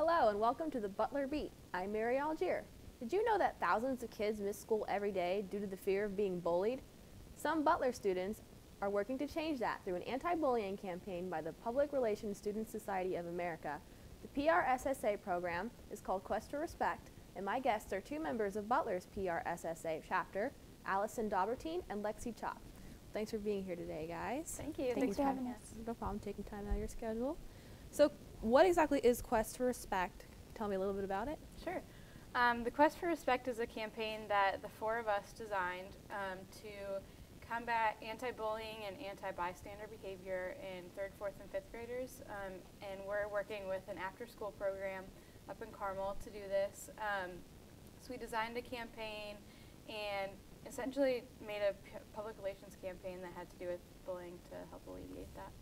Hello and welcome to the Butler Beat. I'm Mary Algier. Did you know that thousands of kids miss school every day due to the fear of being bullied? Some Butler students are working to change that through an anti-bullying campaign by the Public Relations Student Society of America. The PRSSA program is called Quest for Respect, and my guests are two members of Butler's PRSSA chapter, Allison Daubertine and Lexi Chop. Thanks for being here today, guys. Thank you. Thanks for having us. No problem taking time out of your schedule. So what exactly is Quest for Respect? Tell me a little bit about it. Sure. The Quest for Respect is a campaign that the four of us designed to combat anti-bullying and anti-bystander behavior in 3rd, 4th, and 5th graders. And we're working with an after-school program up in Carmel to do this. So we designed a campaign and essentially made a public relations campaign that had to do with bullying to help alleviate that.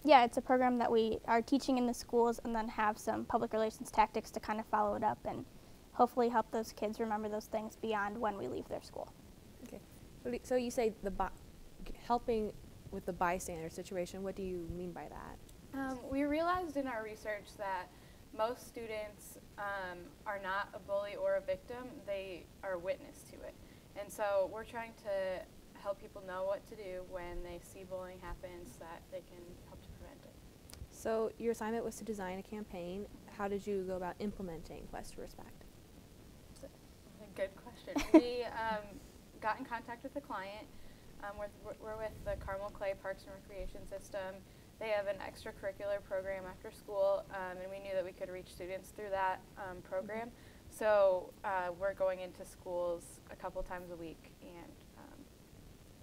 Yeah, it's a program that we are teaching in the schools and then have some public relations tactics to kind of follow it up and hopefully help those kids remember those things beyond when we leave their school. Okay. So you say helping with the bystander situation. What do you mean by that? We realized in our research that most students are not a bully or a victim. They are a witness to it. And so we're trying to help people know what to do when they see bullying happen so that they can help to prevent it. So your assignment was to design a campaign. How did you go about implementing Quest for Respect? That's a good question. We got in contact with the client. We're with the Carmel Clay Parks and Recreation System. They have an extracurricular program after school, and we knew that we could reach students through that program. So we're going into schools a couple times a week and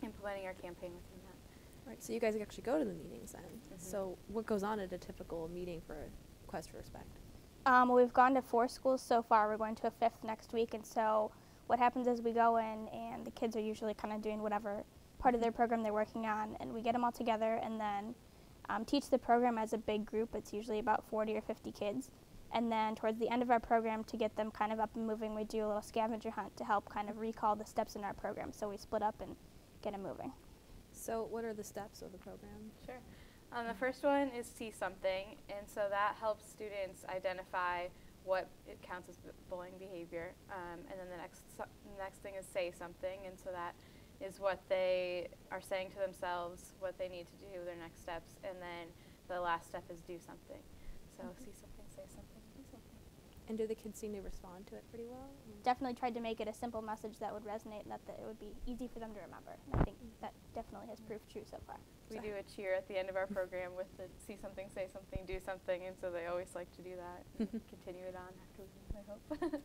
implementing our campaign within that. Right, so you guys actually go to the meetings then. So what goes on at a typical meeting for Quest for Respect? Well, we've gone to 4 schools so far. We're going to a 5th next week, and so what happens is we go in and the kids are usually kind of doing whatever part of their program they're working on, and we get them all together and then teach the program as a big group. It's usually about 40 or 50 kids. And then towards the end of our program, to get them kind of up and moving, we do a little scavenger hunt to help kind of recall the steps in our program. So we split up and get them moving. So what are the steps of the program? Sure. The first one is see something, and so that helps students identify what it counts as bullying behavior. And then the next thing is say something, and so that is what they are saying to themselves, what they need to do, their next steps, and then the last step is do something. So see something, say something, do something. And do the kids seem to respond to it pretty well? Definitely tried to make it a simple message that would resonate and that it would be easy for them to remember. And I think that definitely has proved true so far. We do a cheer at the end of our program with the see something, say something, do something, and so they always like to do that and continue it on afterwards, I hope.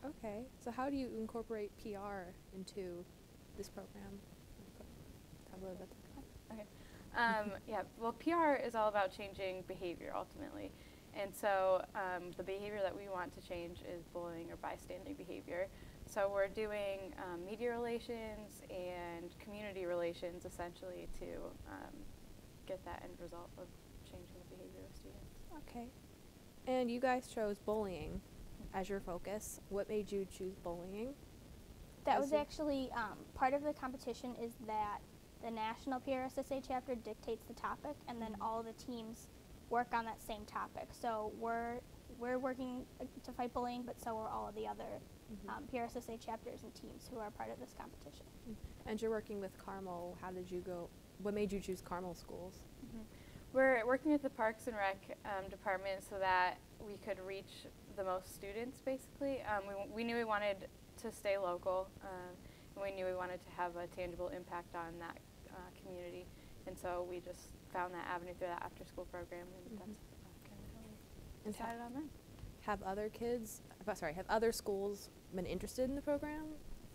Okay, so how do you incorporate PR into this program? Talk a little bit about that. Okay. Yeah, well, PR is all about changing behavior ultimately. And so the behavior that we want to change is bullying or bystander behavior. So we're doing media relations and community relations essentially to get that end result of changing the behavior of students. Okay. And you guys chose bullying as your focus. What made you choose bullying? That was actually part of the competition is that the national PRSSA chapter dictates the topic, and then all the teams work on that same topic. So we're working to fight bullying, but so are all of the other PRSSA chapters and teams who are part of this competition. And you're working with Carmel. How did you go? What made you choose Carmel schools? We're working with the Parks and Rec department so that we could reach the most students, basically. We knew we wanted to stay local, and we knew we wanted to have a tangible impact on that community. And so we just found that avenue through that after-school program, and that's kind of how we decided on that. Have other schools been interested in the program?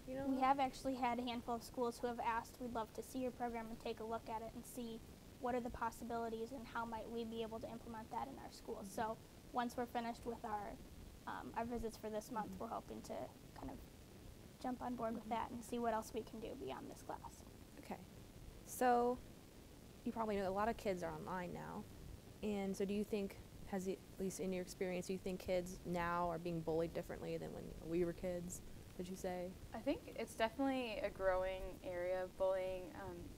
You know? We have actually had a handful of schools who have asked, we'd love to see your program and take a look at it and see what are the possibilities and how might we be able to implement that in our schools. So once we're finished with our visits for this month, we're hoping to kind of jump on board with that and see what else we can do beyond this class. Okay. So you probably know a lot of kids are online now. And so do you think, at least in your experience, do you think kids now are being bullied differently than when we were kids, would you say? I think it's definitely a growing area of bullying.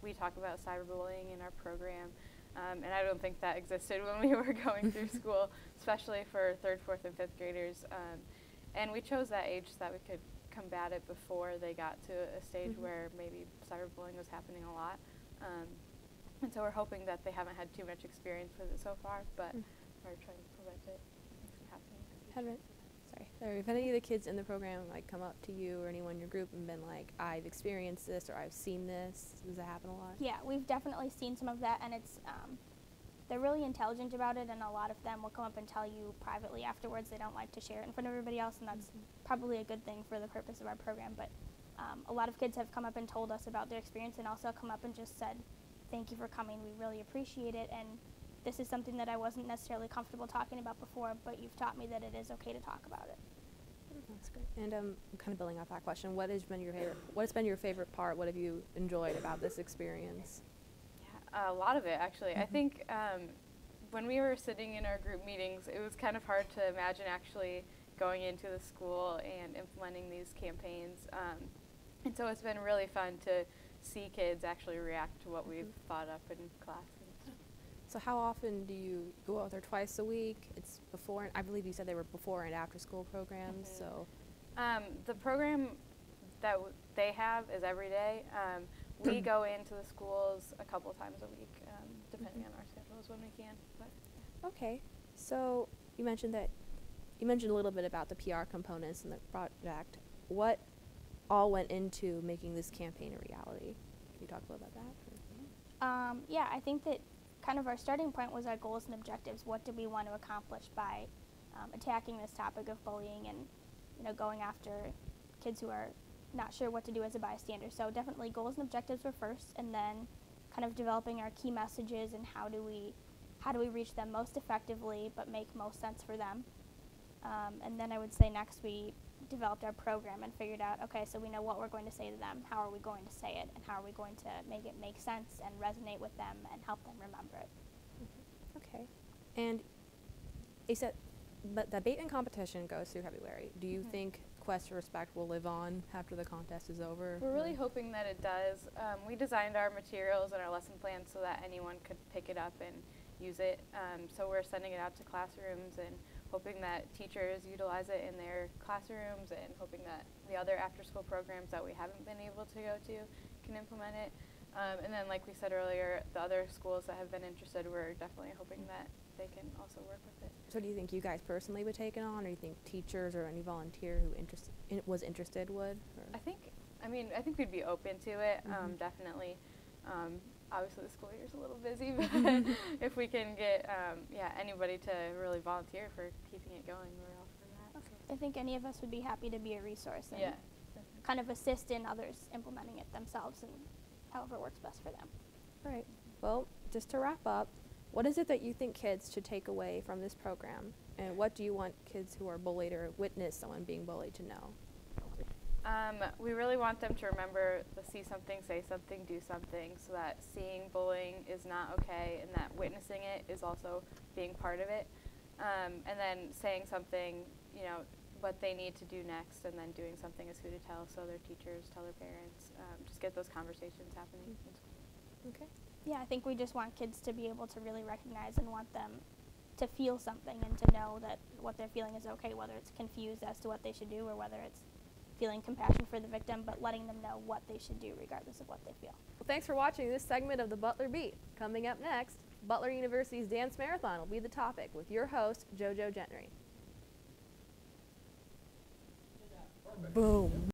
We talk about cyberbullying in our program. And I don't think that existed when we were going through school, especially for 3rd, 4th, and 5th graders. And we chose that age so that we could combat it before they got to a stage where maybe cyberbullying was happening a lot. And so we're hoping that they haven't had too much experience with it so far, but we're trying to prevent it from happening. Have any of the kids in the program like come up to you or anyone in your group and been like, I've experienced this or I've seen this? Does that happen a lot? Yeah, we've definitely seen some of that, and it's they're really intelligent about it, and a lot of them will come up and tell you privately afterwards. They don't like to share it in front of everybody else, and that's probably a good thing for the purpose of our program. But a lot of kids have come up and told us about their experience, and also come up and just said, thank you for coming, we really appreciate it, and this is something that I wasn't necessarily comfortable talking about before, but you've taught me that it is okay to talk about it. That's great. And kind of building off that question, what has been your favorite part? What have you enjoyed about this experience? Yeah, a lot of it, actually. I think when we were sitting in our group meetings, it was kind of hard to imagine actually going into the school and implementing these campaigns. And so it's been really fun to see kids actually react to what we've thought up in class. So how often do you go out there? Twice a week? It's before, I believe you said they were before and after school programs, so. The program that they have is every day. We go into the schools a couple times a week, depending on our schedules when we can. But. Okay, so you mentioned a little bit about the PR components in the project. What all went into making this campaign a reality? Can you talk a little about that? Yeah, I think that kind of our starting point was our goals and objectives. What did we want to accomplish by attacking this topic of bullying and, going after kids who are not sure what to do as a bystander. So definitely goals and objectives were first, and then kind of developing our key messages and how do we reach them most effectively but make most sense for them. And then I would say next we developed our program and figured out, okay, so we know what we're going to say to them, how are we going to say it, and how are we going to make it make sense and resonate with them and help them remember it. Okay. And you said, but the debate and competition goes through February. Do you think Quest for Respect will live on after the contest is over? We're really hoping that it does. We designed our materials and our lesson plans so that anyone could pick it up and use it. So we're sending it out to classrooms and hoping that teachers utilize it in their classrooms and hoping that the other after-school programs that we haven't been able to go to can implement it. And then, like we said earlier, the other schools that have been interested, we're definitely hoping that they can also work with it. So do you think you guys personally would take it on, or do you think teachers or any volunteer who was interested would? Or? I think we'd be open to it, definitely. Obviously, the school year is a little busy, but if we can get anybody to really volunteer for keeping it going, we're all for that. Okay. I think any of us would be happy to be a resource and kind of assist in others implementing it themselves and however works best for them. All right. Well, just to wrap up, what is it that you think kids should take away from this program, and what do you want kids who are bullied or witness someone being bullied to know? We really want them to remember the see something, say something, do something, so that seeing bullying is not okay and that witnessing it is also being part of it. And then saying something, what they need to do next, and then doing something is who to tell, so their teachers tell their parents. Just get those conversations happening in school. Okay. Yeah, I think we just want kids to be able to really recognize and want them to feel something and to know that what they're feeling is okay, whether it's confused as to what they should do or whether it's feeling compassion for the victim, but letting them know what they should do regardless of what they feel. Well, thanks for watching this segment of the Butler Beat. Coming up next, Butler University's Dance Marathon will be the topic with your host, JoJo Gentry. Boom.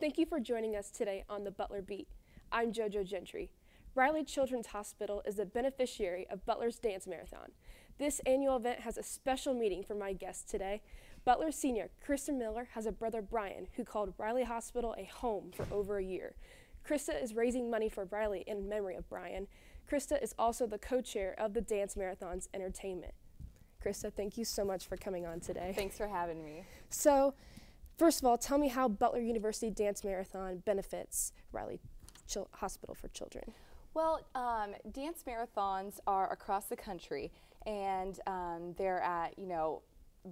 Thank you for joining us today on the Butler Beat. I'm JoJo Gentry. Riley Children's Hospital is the beneficiary of Butler's Dance Marathon. This annual event has a special meeting for my guests today. Butler senior Krista Miller has a brother Brian who called Riley Hospital a home for over a year. Krista is raising money for Riley in memory of Brian. Krista is also the co-chair of the Dance Marathon's entertainment. Krista, thank you so much for coming on today. Thanks for having me. So, First of all, tell me how Butler University Dance Marathon benefits Riley Hospital for Children. Well, dance marathons are across the country, and they're at,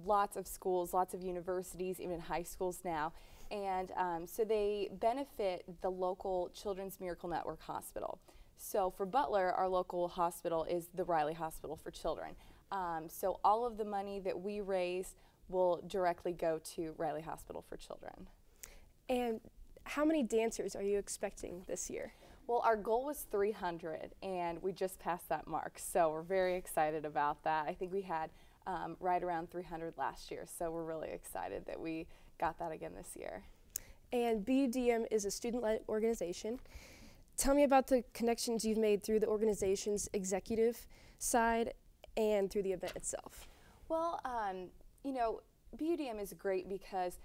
lots of schools, lots of universities, even high schools now. And so they benefit the local Children's Miracle Network hospital. So for Butler, our local hospital is the Riley Hospital for Children. So all of the money that we raise will directly go to Riley Hospital for Children. And how many dancers are you expecting this year? Well, our goal was 300, and we just passed that mark, so we're very excited about that. I think we had right around 300 last year, so we're really excited that we got that again this year. And BUDM is a student-led organization. Tell me about the connections you've made through the organization's executive side and through the event itself. Well, BUDM is great because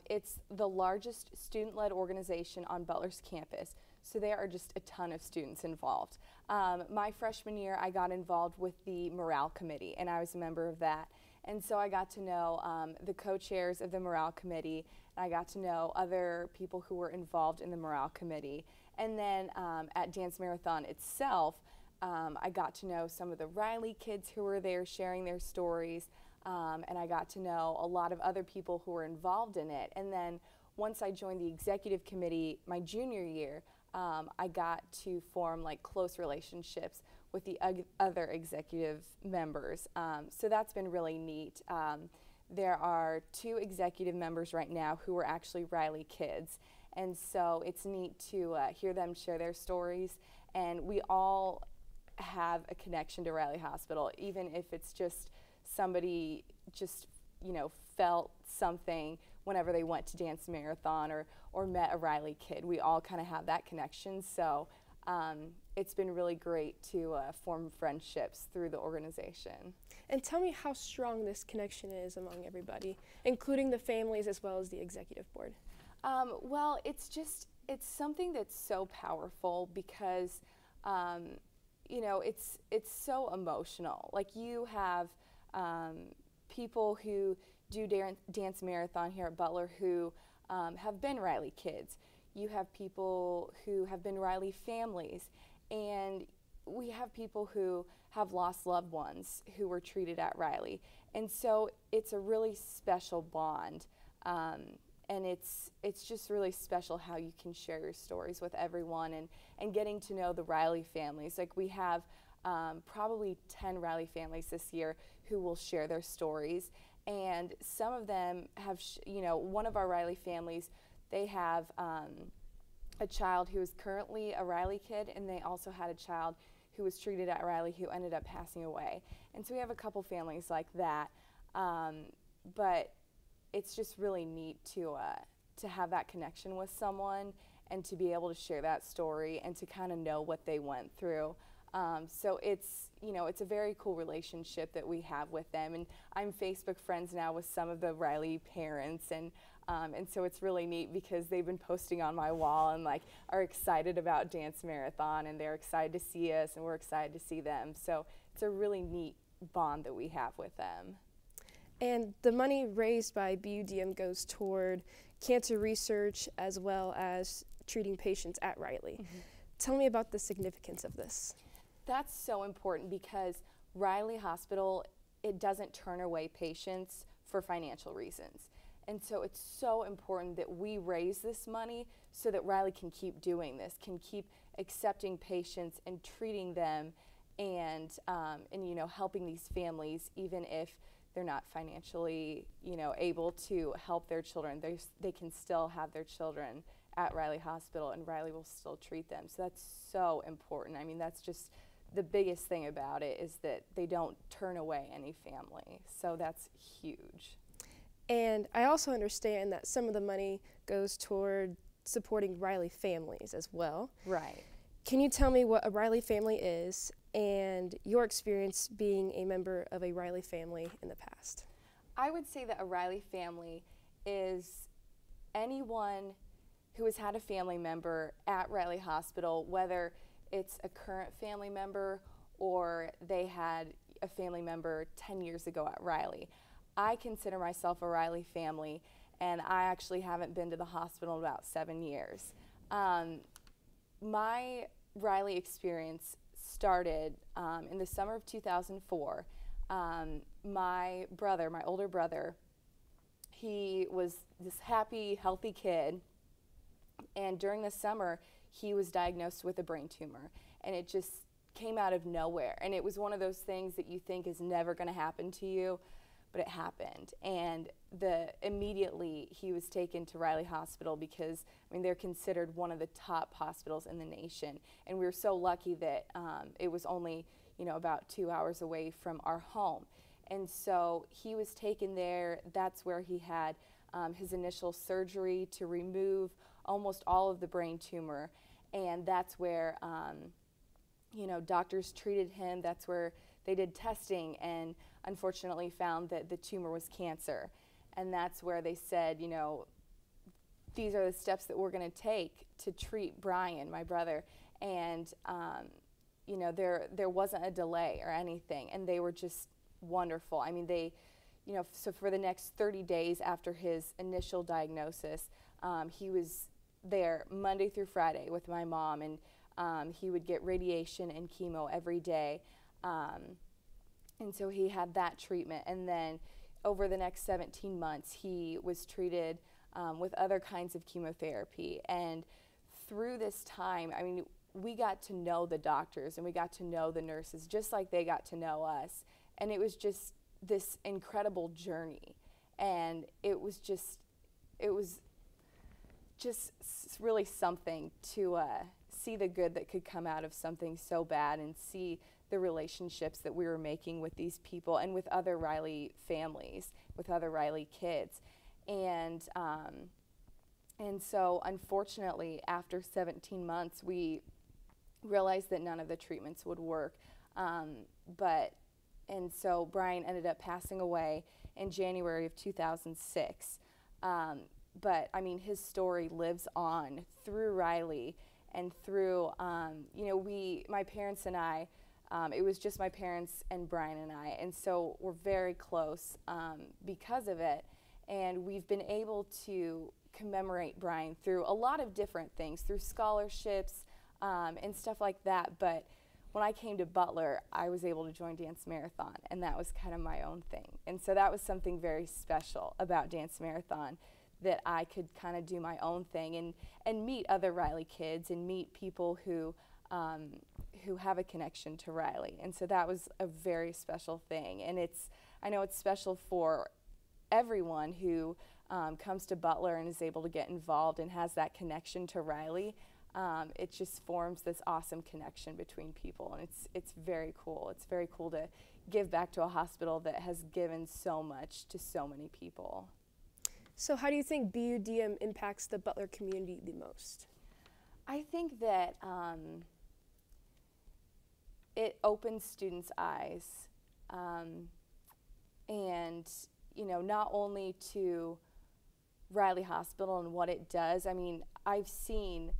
it's the largest student-led organization on Butler's campus, so there are just a ton of students involved. My freshman year, I got involved with the morale committee, and I was a member of that. And so I got to know the co-chairs of the morale committee, and I got to know other people who were involved in the morale committee. And then at Dance Marathon itself, I got to know some of the Riley kids who were there sharing their stories, and I got to know a lot of other people who were involved in it. And then once I joined the executive committee my junior year, I got to form close relationships with the other executive members. So that's been really neat. There are 2 executive members right now who are actually Riley kids. And so it's neat to hear them share their stories. And we all have a connection to Riley Hospital, even if it's just somebody felt something whenever they went to Dance Marathon or met a Riley kid. We all kind of have that connection. So it's been really great to form friendships through the organization. And tell me how strong this connection is among everybody, including the families as well as the executive board. Well, it's something that's so powerful because, it's so emotional. You have people who do Dance Marathon here at Butler who have been Riley kids. You have people who have been Riley families, and we have people who have lost loved ones who were treated at Riley. And so it's a really special bond. And it's just really special how you can share your stories with everyone and getting to know the Riley families. We have probably 10 Riley families this year who will share their stories. And some of them have, one of our Riley families, they have a child who is currently a Riley kid, and they also had a child who was treated at Riley who ended up passing away. And so we have a couple families like that. But it's just really neat to have that connection with someone and to be able to share that story and to kind of know what they went through. So it's a very cool relationship that we have with them, and I'm Facebook friends now with some of the Riley parents, and so it's really neat because they've been posting on my wall and are excited about Dance Marathon, and they're excited to see us and we're excited to see them. So it's a really neat bond that we have with them. And the money raised by BUDM goes toward cancer research as well as treating patients at Riley. Mm-hmm. Tell me about the significance of this. That's so important because Riley Hospital, it doesn't turn away patients for financial reasons. And so it's so important that we raise this money so that Riley can keep doing this, can keep accepting patients and treating them and helping these families even if they're not financially, able to help their children. They can still have their children at Riley Hospital, and Riley will still treat them. So that's so important. I mean, that's just the biggest thing about it is that they don't turn away any family. So that's huge. And I also understand that some of the money goes toward supporting Riley families as well. Right. Can you tell me what a Riley family is and your experience being a member of a Riley family in the past? I would say that a Riley family is anyone who has had a family member at Riley Hospital, whether it's a current family member or they had a family member 10 years ago at Riley. I consider myself a Riley family, and I actually haven't been to the hospital in about 7 years. My Riley experience started in the summer of 2004. My brother, my older brother, he was this happy, healthy kid, and during the summer he was diagnosed with a brain tumor, and it just came out of nowhere. And it was one of those things that you think is never going to happen to you, but it happened. And immediately he was taken to Riley Hospital because, I mean, they're considered one of the top hospitals in the nation. And we were so lucky that it was only, about 2 hours away from our home. And so he was taken there. That's where he had his initial surgery to remove almost all of the brain tumor. And that's where, doctors treated him. That's where they did testing and unfortunately found that the tumor was cancer. And that's where they said, these are the steps that we're going to take to treat Brian, my brother. And, there wasn't a delay or anything. And they were just wonderful. I mean, so for the next 30 days after his initial diagnosis, he was there Monday through Friday with my mom, and he would get radiation and chemo every day. And so he had that treatment. And then over the next 17 months, he was treated with other kinds of chemotherapy. And through this time, I mean, we got to know the doctors and we got to know the nurses just like they got to know us. And it was just this incredible journey. And it was just really something to see the good that could come out of something so bad and see the relationships that we were making with these people and with other Riley families, with other Riley kids. And so unfortunately, after 17 months, we realized that none of the treatments would work. And so Brian ended up passing away in January of 2006. But I mean, his story lives on through Riley and through, my parents and I, it was just my parents and Brian and I, and so we're very close because of it. And we've been able to commemorate Brian through a lot of different things, through scholarships and stuff like that. But when I came to Butler, I was able to join Dance Marathon, and that was kind of my own thing. And so that was something very special about Dance Marathon, that I could kind of do my own thing and meet other Riley kids and meet people who have a connection to Riley. And so that was a very special thing. And I know it's special for everyone who comes to Butler and is able to get involved and has that connection to Riley. It just forms this awesome connection between people, and it's very cool. It's very cool to give back to a hospital that has given so much to so many people. So how do you think BUDM impacts the Butler community the most? I think that it opens students' eyes, and not only to Riley Hospital and what it does. I mean, I've seen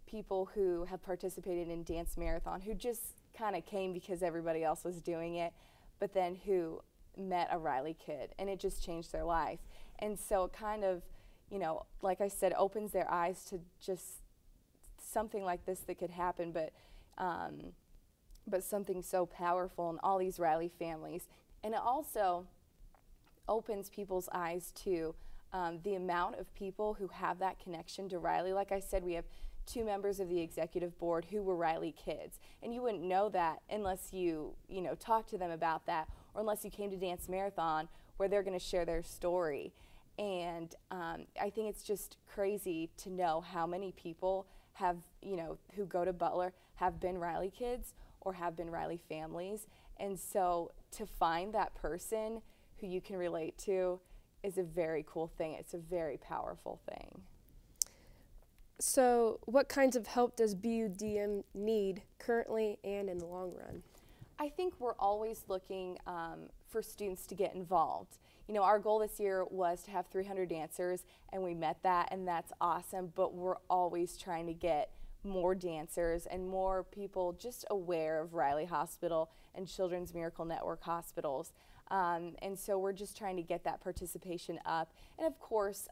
people who have participated in Dance Marathon who just kind of came because everybody else was doing it, but then who met a Riley kid and it just changed their life. And so it kind of, like I said, opens their eyes to just something like this that could happen, but something so powerful in all these Riley families. And it also opens people's eyes to the amount of people who have that connection to Riley. Like I said, we have 2 members of the executive board who were Riley kids, and you wouldn't know that unless you talk to them about that, or unless you came to Dance Marathon, where they're going to share their story. And I think it's just crazy to know how many people have, who go to Butler have been Riley kids or have been Riley families. And so to find that person who you can relate to is a very cool thing. It's a very powerful thing. So what kinds of help does BUDM need currently and in the long run? I think we're always looking for students to get involved. Our goal this year was to have 300 dancers, and we met that, and that's awesome, but we're always trying to get more dancers and more people just aware of Riley Hospital and Children's Miracle Network hospitals. And so we're just trying to get that participation up. And of course,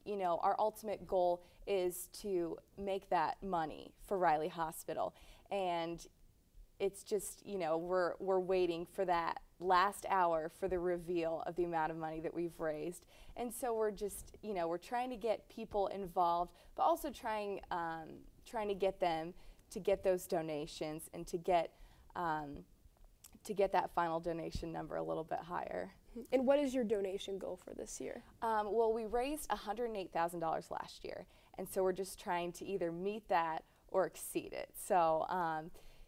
you know, our ultimate goal is to make that money for Riley Hospital. And it's just, you know, we're waiting for that last hour for the reveal of the amount of money that we've raised. And so we're just, you know, we're trying to get people involved, but also trying to get them to get those donations and to get that final donation number a little bit higher. And what is your donation goal for this year? Well, we raised $108,000 last year, and so we're just trying to either meet that or exceed it. So,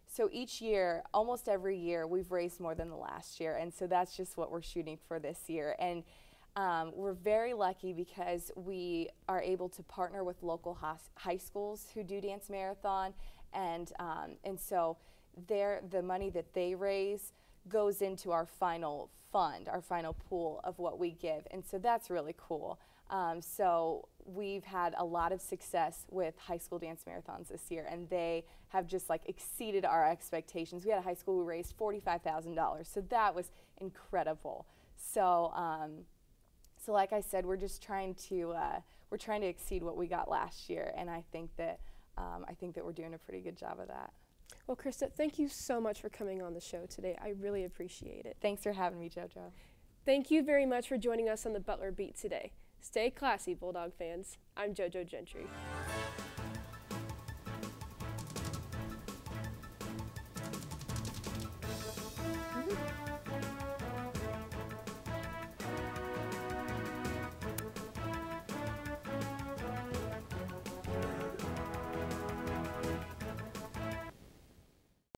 so each year, almost every year, we've raised more than the last year, and so that's just what we're shooting for this year. And we're very lucky because we are able to partner with local high schools who do Dance Marathon, and so the money that they raise goes into our final fund, our final pool of what we give, and so that's really cool. So we've had a lot of success with high school dance marathons this year, and they have just like exceeded our expectations. We had a high school who raised $45,000, so that was incredible. So, so like I said, we're just trying to exceed what we got last year, and I think that we're doing a pretty good job of that. Well, Krista, thank you so much for coming on the show today. I really appreciate it. Thanks for having me, JoJo. Thank you very much for joining us on the Butler Beat today. Stay classy, Bulldog fans. I'm JoJo Gentry.